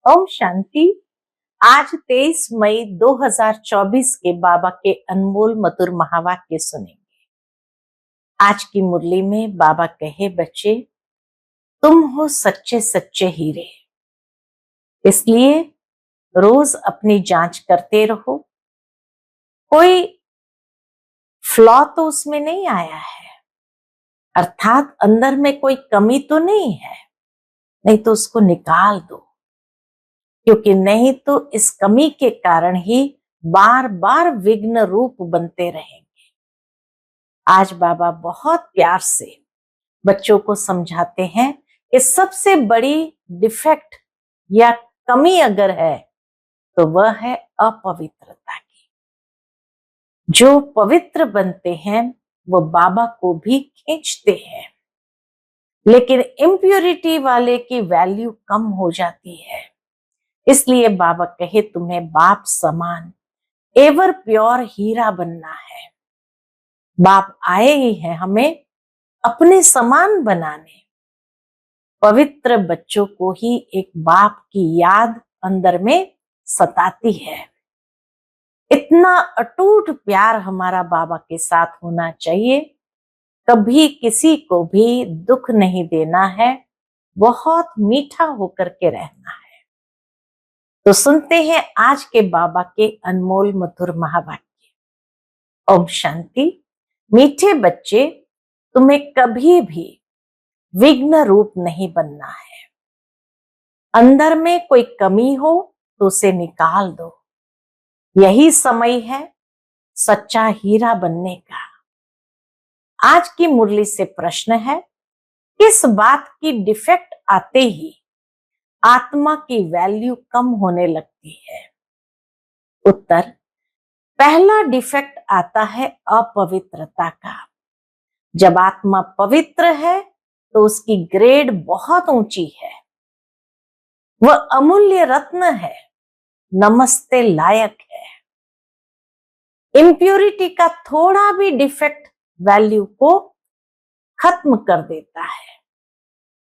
ओम शांति। आज 23 मई 2024 के बाबा के अनमोल मधुर महावाक्य सुनेंगे। आज की मुरली में बाबा कहे, बच्चे तुम हो सच्चे सच्चे हीरे, इसलिए रोज अपनी जांच करते रहो। कोई फ्लॉ तो उसमें नहीं आया है, अर्थात अंदर में कोई कमी तो नहीं है, नहीं तो उसको निकाल दो, क्योंकि नहीं तो इस कमी के कारण ही बार बार विघ्न रूप बनते रहेंगे। आज बाबा बहुत प्यार से बच्चों को समझाते हैं कि सबसे बड़ी डिफेक्ट या कमी अगर है तो वह है अपवित्रता की। जो पवित्र बनते हैं वो बाबा को भी खींचते हैं, लेकिन इम्प्योरिटी वाले की वैल्यू कम हो जाती है। इसलिए बाबा कहे, तुम्हें बाप समान एवर प्योर हीरा बनना है। बाप आए ही हैं हमें अपने समान बनाने। पवित्र बच्चों को ही एक बाप की याद अंदर में सताती है। इतना अटूट प्यार हमारा बाबा के साथ होना चाहिए। कभी किसी को भी दुख नहीं देना है, बहुत मीठा होकर के रहना है। तो सुनते हैं आज के बाबा के अनमोल मधुर महावाक्य। ओम शांति। मीठे बच्चे, तुम्हें कभी भी विघ्न रूप नहीं बनना है। अंदर में कोई कमी हो तो उसे निकाल दो। यही समय है सच्चा हीरा बनने का। आज की मुरली से प्रश्न है, किस बात की डिफेक्ट आते ही आत्मा की वैल्यू कम होने लगती है? उत्तर, पहला डिफेक्ट आता है अपवित्रता का। जब आत्मा पवित्र है तो उसकी ग्रेड बहुत ऊंची है, वह अमूल्य रत्न है, नमस्ते लायक है। इम्प्योरिटी का थोड़ा भी डिफेक्ट वैल्यू को खत्म कर देता है।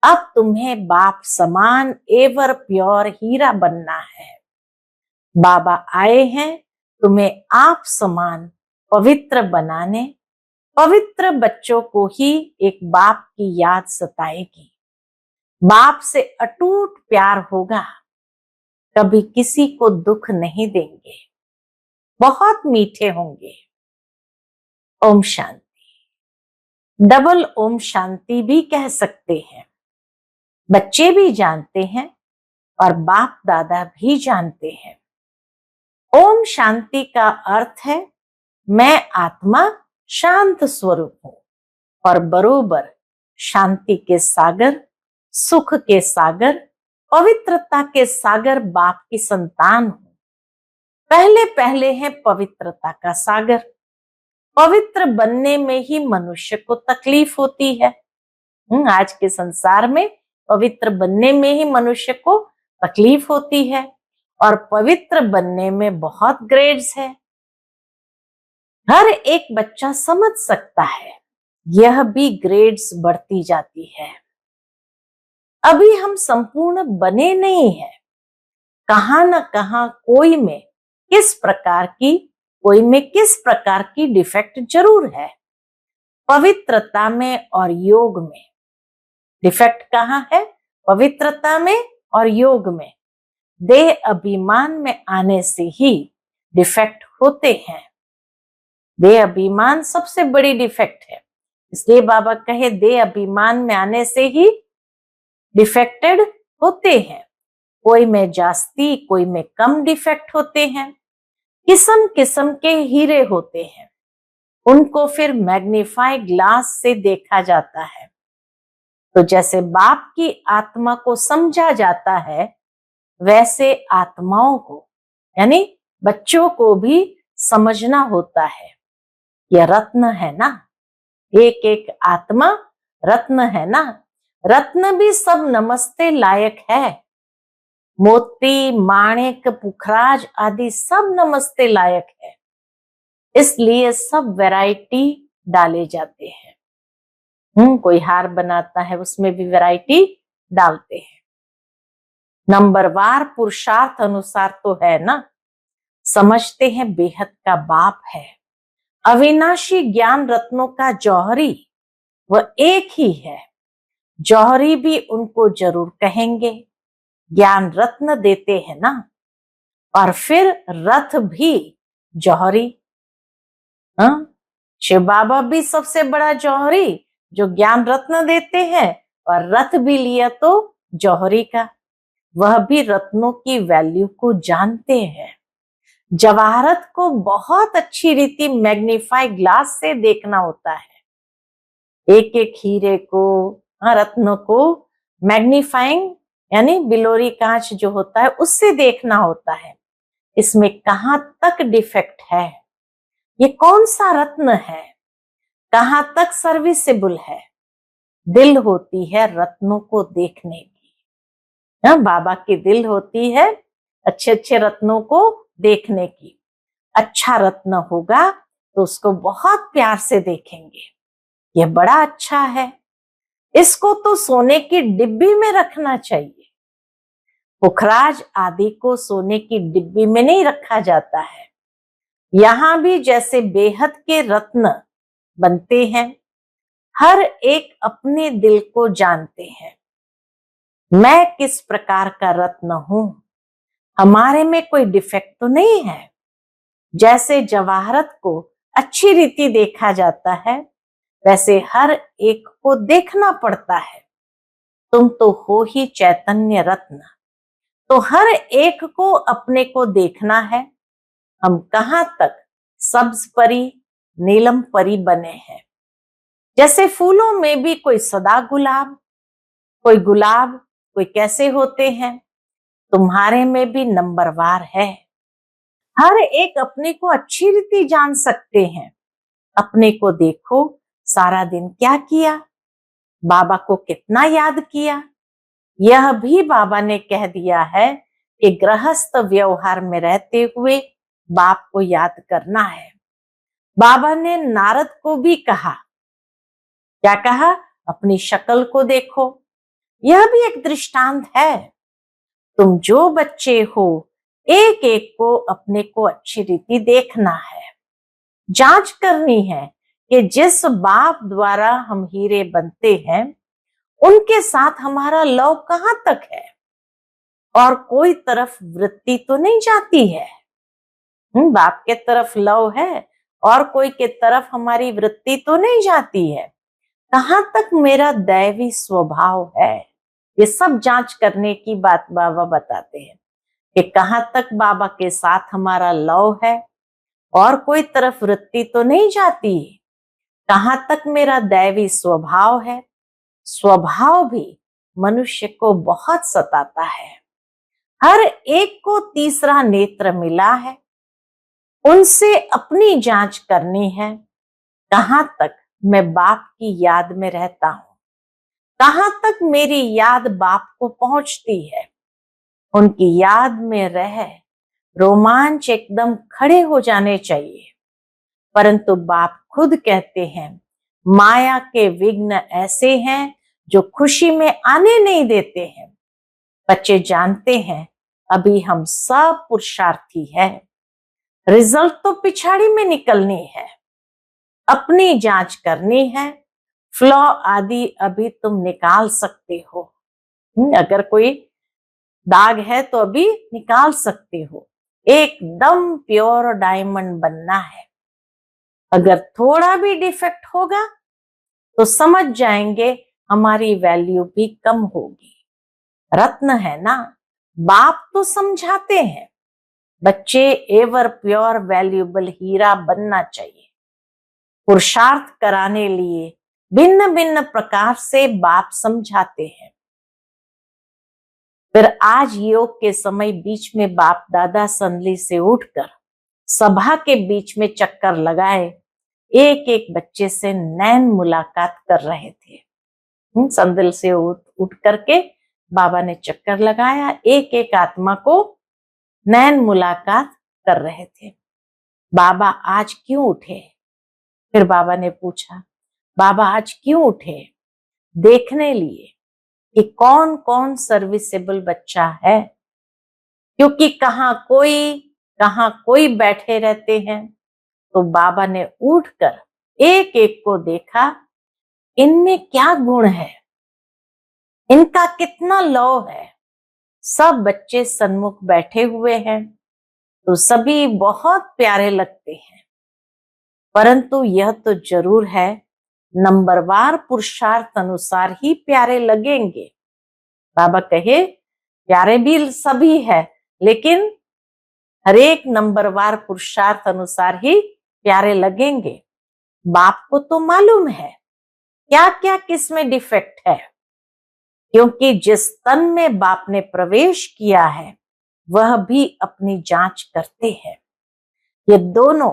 अब तुम्हें बाप समान एवर प्योर हीरा बनना है। बाबा आए हैं तुम्हें आप समान पवित्र बनाने। पवित्र बच्चों को ही एक बाप की याद सताएगी। बाप से अटूट प्यार होगा, कभी किसी को दुख नहीं देंगे, बहुत मीठे होंगे। ओम शांति। डबल ओम शांति भी कह सकते हैं। बच्चे भी जानते हैं और बाप दादा भी जानते हैं। ओम शांति का अर्थ है, मैं आत्मा शांत स्वरूप हूं और बरोबर शांति के सागर, सुख के सागर, पवित्रता के सागर बाप की संतान हूं। पहले पहले है पवित्रता का सागर। पवित्र बनने में ही मनुष्य को तकलीफ होती है। आज के संसार में पवित्र बनने में ही मनुष्य को तकलीफ होती है, और पवित्र बनने में बहुत ग्रेड्स है। हर एक बच्चा समझ सकता है, यह भी ग्रेड्स बढ़ती जाती है। अभी हम संपूर्ण बने नहीं हैं। कहां न कहां कोई में किस प्रकार की डिफेक्ट जरूर है। पवित्रता में और योग में डिफेक्ट कहां है? पवित्रता में और योग में। देह अभिमान में आने से ही डिफेक्ट होते हैं। देह अभिमान सबसे बड़ी डिफेक्ट है। इसलिए बाबा कहे, देह अभिमान में आने से ही डिफेक्टेड होते हैं। कोई में जास्ती, कोई में कम डिफेक्ट होते हैं। किस्म किस्म के हीरे होते हैं, उनको फिर मैग्नीफाई ग्लास से देखा जाता है। तो जैसे बाप की आत्मा को समझा जाता है, वैसे आत्माओं को यानी बच्चों को भी समझना होता है। यह रत्न है ना, एक एक आत्मा रत्न है ना। रत्न भी सब नमस्ते लायक है। मोती, माणिक, पुखराज आदि सब नमस्ते लायक है। इसलिए सब वैरायटी डाले जाते हैं। कोई हार बनाता है, उसमें भी वैरायटी डालते हैं। नंबरवार पुरुषार्थ अनुसार तो है ना, समझते हैं बेहद का बाप है। अविनाशी ज्ञान रत्नों का जौहरी वह एक ही है। जौहरी भी उनको जरूर कहेंगे, ज्ञान रत्न देते हैं ना। और फिर रथ भी जौहरी। हाँ, शिव बाबा भी सबसे बड़ा जौहरी जो ज्ञान रत्न देते हैं, और रथ भी लिया तो जौहरी का। वह भी रत्नों की वैल्यू को जानते हैं। जवाहरत को बहुत अच्छी रीति मैग्नीफाई ग्लास से देखना होता है। एक एक हीरे को, रत्न को मैग्नीफाइंग यानी बिलोरी कांच जो होता है उससे देखना होता है। इसमें कहां तक डिफेक्ट है, ये कौन सा रत्न है, कहां तक सर्विसेबल है। दिल होती है रत्नों को देखने की। बाबा की दिल होती है अच्छे अच्छे रत्नों को देखने की। अच्छा रत्न होगा तो उसको बहुत प्यार से देखेंगे, यह बड़ा अच्छा है, इसको तो सोने की डिब्बी में रखना चाहिए। पुखराज आदि को सोने की डिब्बी में नहीं रखा जाता है। यहां भी जैसे बेहद के रत्न बनते हैं, हर एक अपने दिल को जानते हैं। मैं किस प्रकार का रत्न हूं, हमारे में कोई डिफेक्ट तो नहीं है। जैसे जवाहरत को अच्छी रीति देखा जाता है, वैसे हर एक को देखना पड़ता है। तुम तो हो ही चैतन्य रत्न, तो हर एक को अपने को देखना है। हम कहां तक सब्ज परी नीलम परी बने हैं। जैसे फूलों में भी कोई सदा गुलाब, कोई गुलाब, कोई कैसे होते हैं, तुम्हारे में भी नंबरवार है। हर एक अपने को अच्छी रीति जान सकते हैं। अपने को देखो, सारा दिन क्या किया, बाबा को कितना याद किया। यह भी बाबा ने कह दिया है कि गृहस्थ व्यवहार में रहते हुए बाप को याद करना है। बाबा ने नारद को भी कहा, क्या कहा, अपनी शक्ल को देखो। यह भी एक दृष्टांत है। तुम जो बच्चे हो, एक एक को अपने को अच्छी रीति देखना है, जांच करनी है कि जिस बाप द्वारा हम हीरे बनते हैं उनके साथ हमारा लव कहां तक है, और कोई तरफ वृत्ति तो नहीं जाती है। बाप के तरफ लव है और कोई के तरफ हमारी वृत्ति तो नहीं जाती है। कहां तक मेरा दैवी स्वभाव है, ये सब जांच करने की बात बाबा बताते हैं कि कहां तक बाबा के साथ हमारा लव है और कोई तरफ वृत्ति तो नहीं जाती है। कहां तक मेरा दैवी स्वभाव है। स्वभाव भी मनुष्य को बहुत सताता है। हर एक को तीसरा नेत्र मिला है, उनसे अपनी जांच करनी है। कहां तक मैं बाप की याद में रहता हूं, कहां तक मेरी याद बाप को पहुंचती है। उनकी याद में रह रोमांच एकदम खड़े हो जाने चाहिए। परंतु बाप खुद कहते हैं, माया के विघ्न ऐसे हैं जो खुशी में आने नहीं देते हैं। बच्चे जानते हैं अभी हम सब पुरुषार्थी हैं, रिजल्ट तो पिछाड़ी में निकलनी है। अपनी जांच करनी है, फ्लॉ आदि अभी तुम निकाल सकते हो। अगर कोई दाग है तो अभी निकाल सकते हो। एकदम प्योर डायमंड बनना है। अगर थोड़ा भी डिफेक्ट होगा तो समझ जाएंगे हमारी वैल्यू भी कम होगी। रत्न है ना, बाप तो समझाते हैं, बच्चे एवर प्योर वैल्यूएबल हीरा बनना चाहिए। पुरुषार्थ कराने लिए भिन्न भिन्न प्रकार से बाप समझाते हैं। फिर आज योग के समय बीच में बाप दादा संदली से उठकर सभा के बीच में चक्कर लगाए, एक एक बच्चे से नैन मुलाकात कर रहे थे। संदल से उठ करके बाबा ने चक्कर लगाया, एक एक आत्मा को नैन मुलाकात कर रहे थे। बाबा आज क्यों उठे? फिर बाबा ने पूछा, बाबा आज क्यों उठे? देखने लिए कि कौन कौन सर्विसेबल बच्चा है, क्योंकि कहाँ कोई बैठे रहते हैं। तो बाबा ने उठकर एक एक को देखा, इनमें क्या गुण है, इनका कितना लौ है। सब बच्चे सन्मुख बैठे हुए हैं तो सभी बहुत प्यारे लगते हैं, परंतु यह तो जरूर है नंबरवार पुरुषार्थ अनुसार ही प्यारे लगेंगे। बाबा कहे प्यारे भी सभी है, लेकिन हर एक नंबरवार पुरुषार्थ अनुसार ही प्यारे लगेंगे। बाप को तो मालूम है क्या क्या किस में डिफेक्ट है, क्योंकि जिस तन में बाप ने प्रवेश किया है वह भी अपनी जांच करते हैं। ये दोनों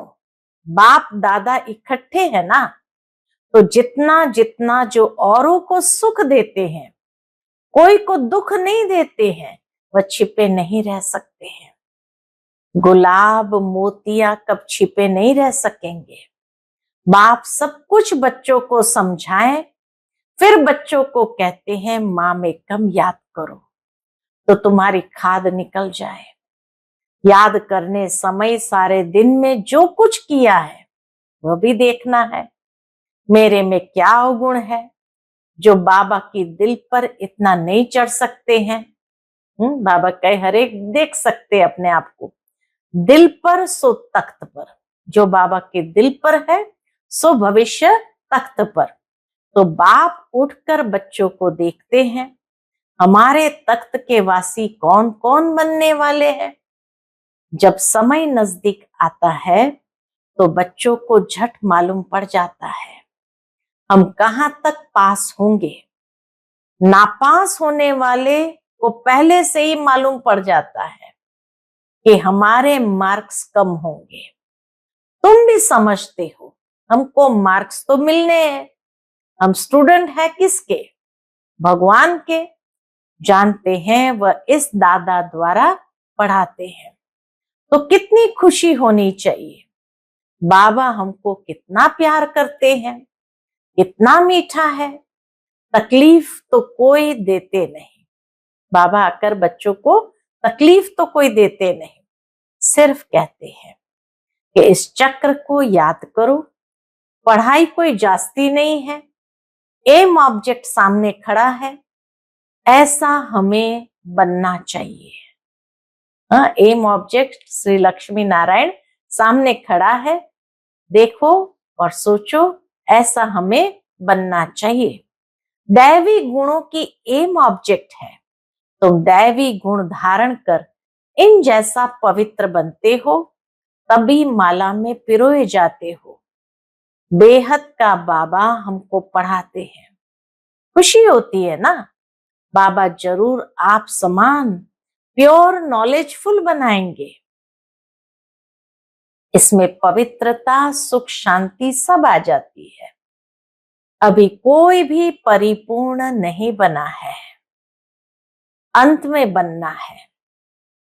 बाप दादा इकट्ठे हैं ना, तो जितना जितना जो औरों को सुख देते हैं, कोई को दुख नहीं देते हैं, वह छिपे नहीं रह सकते हैं। गुलाब मोतिया कब छिपे नहीं रह सकेंगे। बाप सब कुछ बच्चों को समझाएं, फिर बच्चों को कहते हैं माँ में कम याद करो तो तुम्हारी खाद निकल जाए। याद करने समय सारे दिन में जो कुछ किया है वह भी देखना है। मेरे में क्या अवगुण है जो बाबा की दिल पर इतना नहीं चढ़ सकते हैं। बाबा कहे हर एक देख सकते अपने आप को, दिल पर सो तख्त पर। जो बाबा के दिल पर है सो भविष्य तख्त पर। तो बाप उठकर बच्चों को देखते हैं, हमारे तख्त के वासी कौन कौन बनने वाले हैं। जब समय नजदीक आता है तो बच्चों को झट मालूम पड़ जाता है हम कहां तक पास होंगे। नापास होने वाले को पहले से ही मालूम पड़ जाता है कि हमारे मार्क्स कम होंगे। तुम भी समझते हो हमको मार्क्स तो मिलने हैं, हम स्टूडेंट है किसके, भगवान के। जानते हैं वह इस दादा द्वारा पढ़ाते हैं, तो कितनी खुशी होनी चाहिए। बाबा हमको कितना प्यार करते हैं, कितना मीठा है। तकलीफ तो कोई देते नहीं। बाबा आकर बच्चों को तकलीफ तो कोई देते नहीं, सिर्फ कहते हैं कि इस चक्र को याद करो। पढ़ाई कोई जास्ती नहीं है, एम ऑब्जेक्ट सामने खड़ा है, ऐसा हमें बनना चाहिए। एम ऑब्जेक्ट श्री लक्ष्मी नारायण सामने खड़ा है, देखो और सोचो ऐसा हमें बनना चाहिए। दैवी गुणों की एम ऑब्जेक्ट है, तुम दैवी गुण धारण कर इन जैसा पवित्र बनते हो, तभी माला में पिरोए जाते हो। बेहद का बाबा हमको पढ़ाते हैं, खुशी होती है ना। बाबा जरूर आप समान प्योर नॉलेजफुल बनाएंगे। इसमें पवित्रता सुख शांति सब आ जाती है। अभी कोई भी परिपूर्ण नहीं बना है, अंत में बनना है,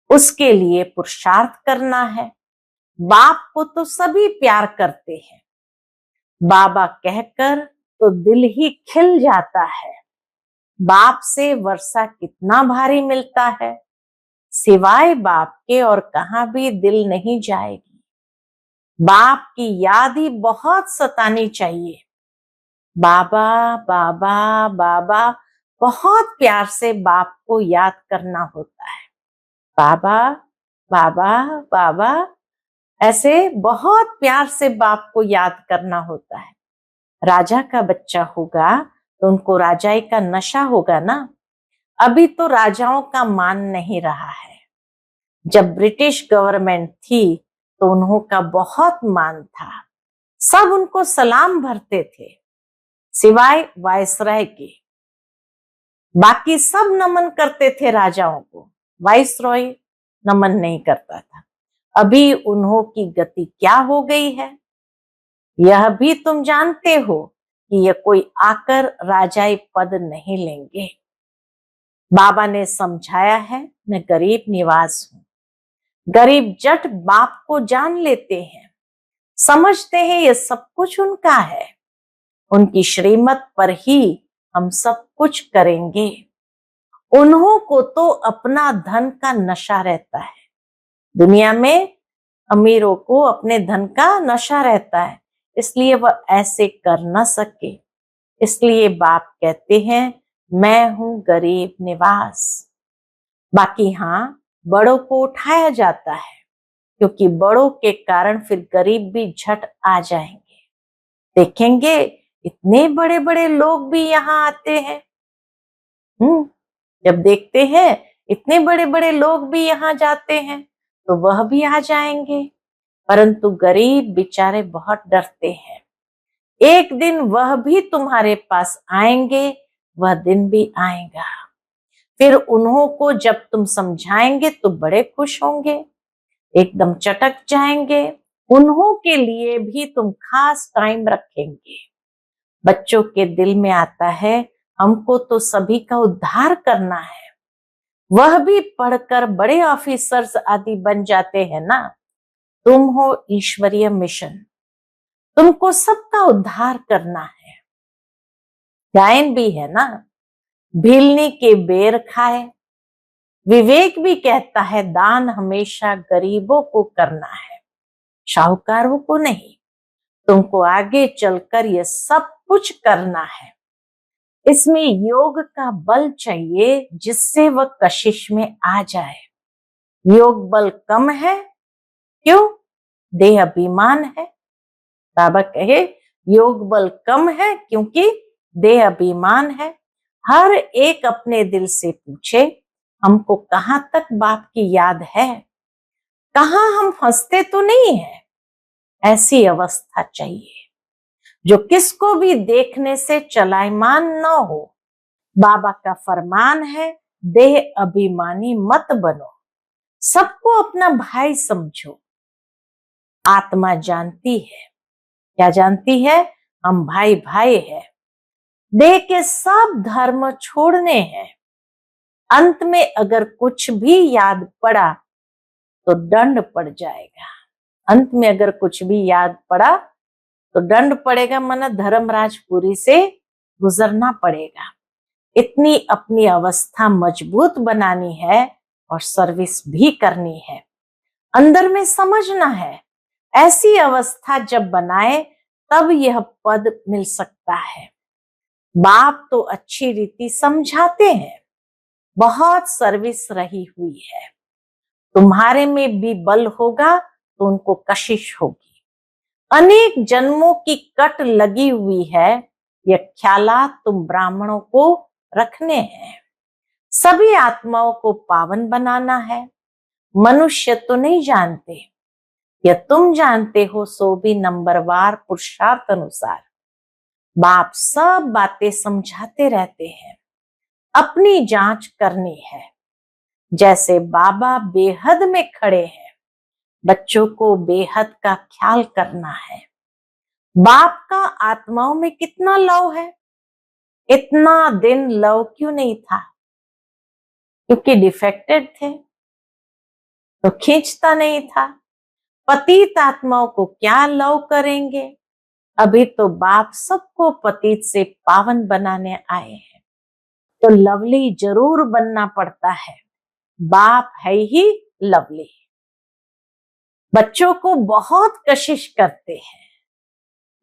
उसके लिए पुरुषार्थ करना है। बाप को तो सभी प्यार करते हैं, बाबा कहकर तो दिल ही खिल जाता है। बाप से वर्षा कितना भारी मिलता है, सिवाय बाप के और कहां भी दिल नहीं जाएगी। बाप की याद ही बहुत सतानी चाहिए। बाबा बाबा बाबा बहुत प्यार से बाप को याद करना होता है। बाबा बाबा बाबा ऐसे बहुत प्यार से बाप को याद करना होता है। राजा का बच्चा होगा तो उनको राजाई का नशा होगा ना। अभी तो राजाओं का मान नहीं रहा है। जब ब्रिटिश गवर्नमेंट थी तो उन्हों का बहुत मान था, सब उनको सलाम भरते थे, सिवाय वायसराय के। बाकी सब नमन करते थे राजाओं को, वायसराय नमन नहीं करता था। अभी उन्हों की गति क्या हो गई है यह भी तुम जानते हो कि यह कोई आकर राजाई पद नहीं लेंगे। बाबा ने समझाया है मैं गरीब निवास हूं। गरीब जट बाप को जान लेते हैं, समझते हैं ये सब कुछ उनका है, उनकी श्रीमत पर ही हम सब कुछ करेंगे। उन्हों को तो अपना धन का नशा रहता है। दुनिया में अमीरों को अपने धन का नशा रहता है, इसलिए वह ऐसे कर न सके। इसलिए बाप कहते हैं मैं हूं गरीब निवास। बाकी हाँ, बड़ों को उठाया जाता है, क्योंकि बड़ों के कारण फिर गरीब भी झट आ जाएंगे। देखेंगे इतने बड़े बड़े लोग भी यहाँ आते हैं। जब देखते हैं इतने बड़े बड़े लोग भी यहाँ जाते हैं तो वह भी आ जाएंगे, परंतु गरीब बेचारे बहुत डरते हैं। एक दिन वह भी तुम्हारे पास आएंगे, वह दिन भी आएगा। फिर उन्हों को जब तुम समझाएंगे तो बड़े खुश होंगे, एकदम चटक जाएंगे। उन्हों के लिए भी तुम खास टाइम रखेंगे। बच्चों के दिल में आता है हमको तो सभी का उद्धार करना है। वह भी पढ़कर बड़े ऑफिसर्स आदि बन जाते हैं ना। तुम हो ईश्वरीय मिशन, तुमको सबका उद्धार करना है। गायन भी है ना, भीलनी के बेर खाए। विवेक भी कहता है दान हमेशा गरीबों को करना है, शाहूकारों को नहीं। तुमको आगे चलकर यह सब कुछ करना है। इसमें योग का बल चाहिए जिससे वह कशिश में आ जाए। योग बल कम है, क्यों? देह अभिमान है। बाबा कहे योग बल कम है क्योंकि देह अभिमान है। हर एक अपने दिल से पूछे हमको कहाँ तक बाप की याद है, कहाँ हम फंसते तो नहीं है। ऐसी अवस्था चाहिए जो किसको भी देखने से चलायमान न हो। बाबा का फरमान है देह अभिमानी मत बनो, सबको अपना भाई समझो। आत्मा जानती है, क्या जानती है? हम भाई भाई है। देह के सब धर्म छोड़ने हैं। अंत में अगर कुछ भी याद पड़ा तो दंड पड़ जाएगा। अंत में अगर कुछ भी याद पड़ा तो दंड पड़ेगा, माना धर्मराजपुरी से गुजरना पड़ेगा। इतनी अपनी अवस्था मजबूत बनानी है और सर्विस भी करनी है। अंदर में समझना है, ऐसी अवस्था जब बनाए तब यह पद मिल सकता है। बाप तो अच्छी रीति समझाते हैं, बहुत सर्विस रही हुई है। तुम्हारे में भी बल होगा तो उनको कशिश होगी। अनेक जन्मों की कट लगी हुई है, यह ख्यालात तुम ब्राह्मणों को रखने हैं। सभी आत्माओं को पावन बनाना है। मनुष्य तो नहीं जानते, यह तुम जानते हो, सो भी नंबरवार पुरुषार्थ अनुसार। बाप सब बातें समझाते रहते हैं, अपनी जांच करनी है। जैसे बाबा बेहद में खड़े हैं, बच्चों को बेहद का ख्याल करना है। बाप का आत्माओं में कितना लव है, इतना दिन लव क्यों नहीं था? क्योंकि डिफेक्टेड थे तो खींचता नहीं था। पतित आत्माओं को क्या लव करेंगे? अभी तो बाप सबको पतित से पावन बनाने आए हैं, तो लवली जरूर बनना पड़ता है। बाप है ही लवली। बच्चों को बहुत कशिश करते हैं।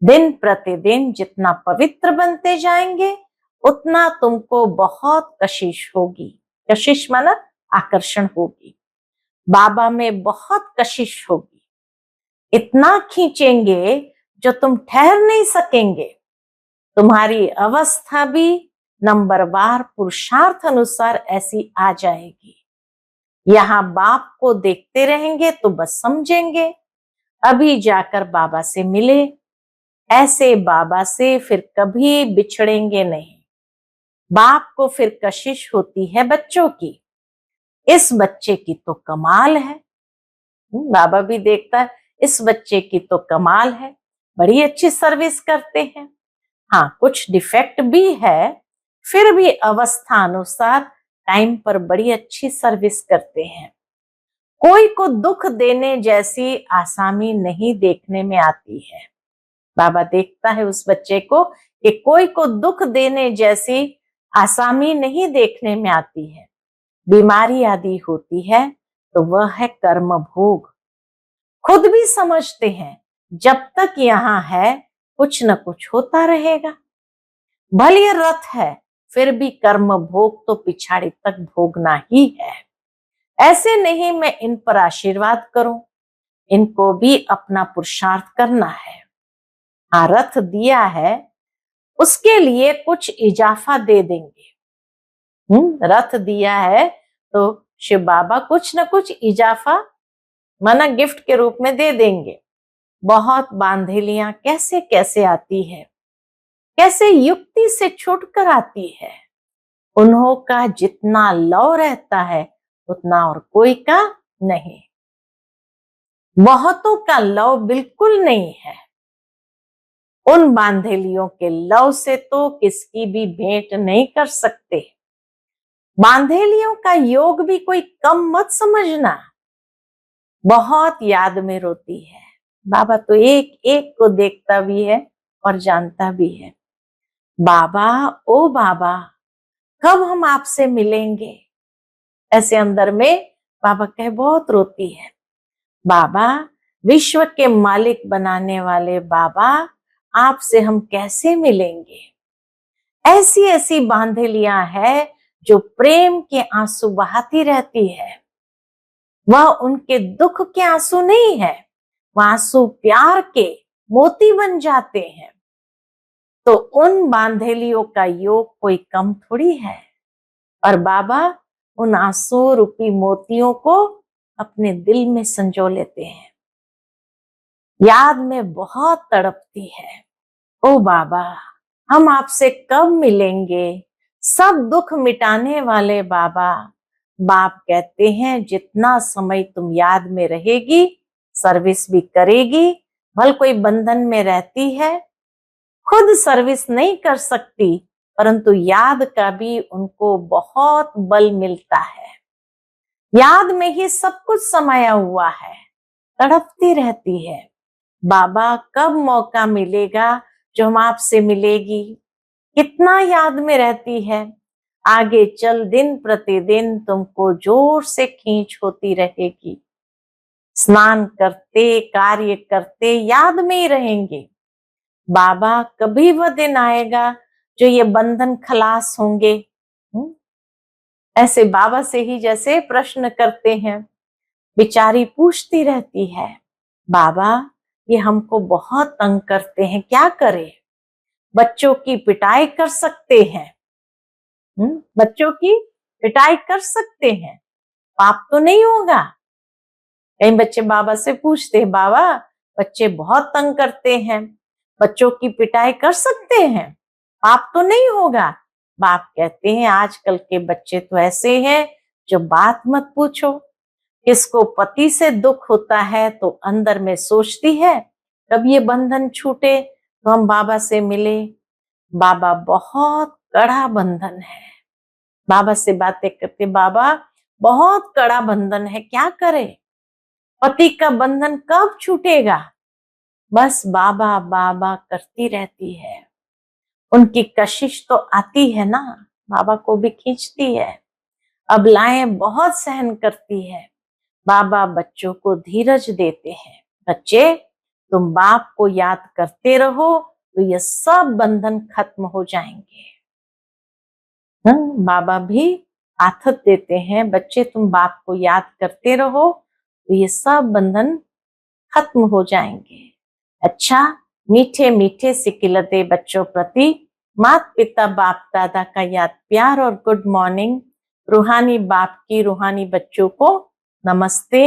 दिन प्रतिदिन जितना पवित्र बनते जाएंगे उतना तुमको बहुत कशिश होगी। कशिश माना आकर्षण होगी। बाबा में बहुत कशिश होगी, इतना खींचेंगे जो तुम ठहर नहीं सकेंगे। तुम्हारी अवस्था भी नंबरवार पुरुषार्थ अनुसार ऐसी आ जाएगी। यहाँ बाप को देखते रहेंगे तो बस समझेंगे अभी जाकर बाबा से मिले। ऐसे बाबा से फिर कभी बिछड़ेंगे नहीं। बाप को फिर कशिश होती है बच्चों की, इस बच्चे की तो कमाल है। बाबा भी देखता है इस बच्चे की तो कमाल है, बड़ी अच्छी सर्विस करते हैं। हाँ, कुछ डिफेक्ट भी है, फिर भी अवस्था अनुसार टाइम पर बड़ी अच्छी सर्विस करते हैं। कोई को दुख देने जैसी आसामी नहीं देखने में आती है। बाबा देखता है उस बच्चे को कि कोई को दुख देने जैसी आसामी नहीं देखने में आती है, बीमारी आदि होती है तो वह है कर्म भोग। खुद भी समझते हैं जब तक यहाँ है कुछ न कुछ होता रहेगा। भले ये रथ है फिर भी कर्म भोग तो पिछाड़ी तक भोगना ही है। ऐसे नहीं मैं इन पर आशीर्वाद करूं, इनको भी अपना पुरुषार्थ करना है। हाँ, रथ दिया है उसके लिए कुछ इजाफा दे देंगे। रथ दिया है तो शिव बाबा कुछ न कुछ इजाफा माना गिफ्ट के रूप में दे देंगे। बहुत बांधेलियां कैसे कैसे आती है, कैसे युक्ति से छूटकर आती है। उन्हों का जितना लव रहता है उतना और कोई का नहीं। बहुतों का लव बिल्कुल नहीं है। उन बांधेलियों के लव से तो किसकी भी भेंट नहीं कर सकते। बांधेलियों का योग भी कोई कम मत समझना। बहुत याद में रोती है। बाबा तो एक एक को देखता भी है और जानता भी है। बाबा, ओ बाबा, कब हम आपसे मिलेंगे? ऐसे अंदर में बाबा कहे बहुत रोती है। बाबा, विश्व के मालिक बनाने वाले बाबा, आपसे हम कैसे मिलेंगे? ऐसी ऐसी बांधेलियां है जो प्रेम के आंसू बहाती रहती है। वह उनके दुख के आंसू नहीं है, वह आंसू प्यार के मोती बन जाते हैं। तो उन बांधेलियों का योग कोई कम थोड़ी है। और बाबा उन आंसू रूपी मोतियों को अपने दिल में संजो लेते हैं। याद में बहुत तड़पती है। ओ बाबा, हम आपसे कब मिलेंगे? सब दुख मिटाने वाले बाबा। बाप कहते हैं जितना समय तुम याद में रहेगी सर्विस भी करेगी। भल कोई बंधन में रहती है, खुद सर्विस नहीं कर सकती, परंतु याद का भी उनको बहुत बल मिलता है। याद में ही सब कुछ समाया हुआ है, तड़पती रहती है। बाबा, कब मौका मिलेगा जो हम आपसे मिलेगी? कितना याद में रहती है। आगे चल दिन प्रतिदिन तुमको जोर से खींच होती रहेगी। स्नान करते कार्य करते याद में ही रहेंगे। बाबा, कभी वह दिन आएगा जो ये बंधन खलास होंगे? ऐसे बाबा से ही जैसे प्रश्न करते हैं। बेचारी पूछती रहती है, बाबा ये हमको बहुत तंग करते हैं, क्या करें? बच्चों की पिटाई कर सकते हैं, बच्चों की पिटाई कर सकते हैं, पाप तो नहीं होगा? कई बच्चे बाबा से पूछते हैं, बाबा बच्चे बहुत तंग करते हैं, बच्चों की पिटाई कर सकते हैं, पाप तो नहीं होगा? बाप कहते हैं आजकल के बच्चे तो ऐसे हैं जो बात मत पूछो। किसको पति से दुख होता है तो अंदर में सोचती है कब ये बंधन छूटे तो हम बाबा से मिले। बाबा बहुत कड़ा बंधन है। बाबा से बातें करते, बाबा बहुत कड़ा बंधन है, क्या करें? पति का बंधन कब छूटेगा? बस बाबा बाबा करती रहती है। उनकी कशिश तो आती है ना, बाबा को भी खींचती है। अबलाएं बहुत सहन करती है। बाबा बच्चों को धीरज देते हैं, बच्चे तुम बाप को याद करते रहो तो ये सब बंधन खत्म हो जाएंगे। बाबा भी आथत देते हैं, बच्चे तुम बाप को याद करते रहो तो ये सब बंधन खत्म हो जाएंगे। अच्छा, मीठे मीठे सिकिलते बच्चों प्रति माता पिता बाप दादा का याद प्यार और गुड मॉर्निंग। रूहानी बाप की रूहानी बच्चों को नमस्ते।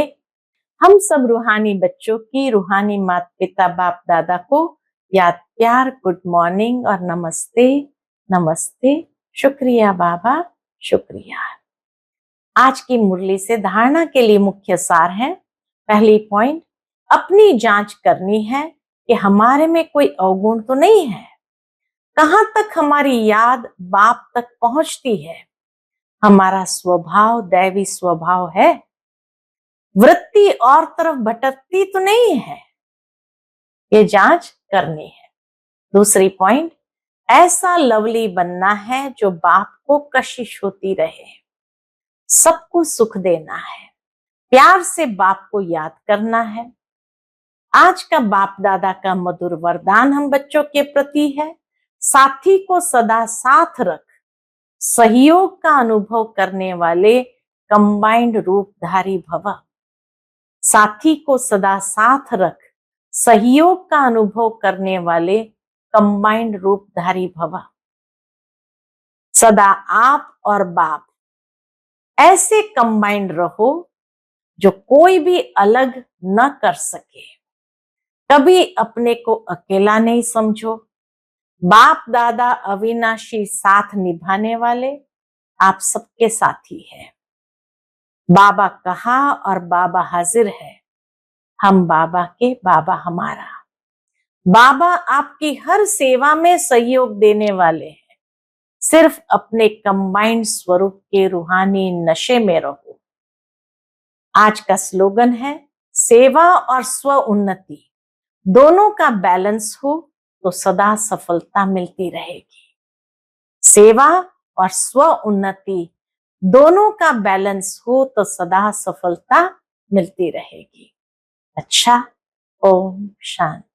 हम सब रूहानी बच्चों की रूहानी माता पिता बाप दादा को याद प्यार गुड मॉर्निंग और नमस्ते नमस्ते। शुक्रिया बाबा, शुक्रिया। आज की मुरली से धारणा के लिए मुख्य सार है। पहली पॉइंट, अपनी जांच करनी है कि हमारे में कोई अवगुण तो नहीं है। कहां तक हमारी याद बाप तक पहुंचती है? हमारा स्वभाव दैवी स्वभाव है? वृत्ति और तरफ भटकती तो नहीं है? ये जांच करनी है। दूसरी पॉइंट, ऐसा लवली बनना है जो बाप को कशिश होती रहे, सबको सुख देना है, प्यार से बाप को याद करना है। आज का बाप दादा का मधुर वरदान हम बच्चों के प्रति है, साथी को सदा साथ रख, सहयोग का अनुभव करने वाले कंबाइंड रूपधारी भव। साथी को सदा साथ रख, सहयोग का अनुभव करने वाले कंबाइंड रूपधारी भव। सदा आप और बाप ऐसे कंबाइंड रहो जो कोई भी अलग न कर सके। कभी अपने को अकेला नहीं समझो। बाप दादा अविनाशी साथ निभाने वाले आप सबके साथी हैं। बाबा कहा और बाबा हाजिर है, हम बाबा के, बाबा हमारा। बाबा आपकी हर सेवा में सहयोग देने वाले हैं। सिर्फ अपने कंबाइंड स्वरूप के रूहानी नशे में रहो। आज का स्लोगन है, सेवा और स्व उन्नति दोनों का बैलेंस हो तो सदा सफलता मिलती रहेगी। सेवा और स्व उन्नति दोनों का बैलेंस हो तो सदा सफलता मिलती रहेगी। अच्छा, ओम शांति।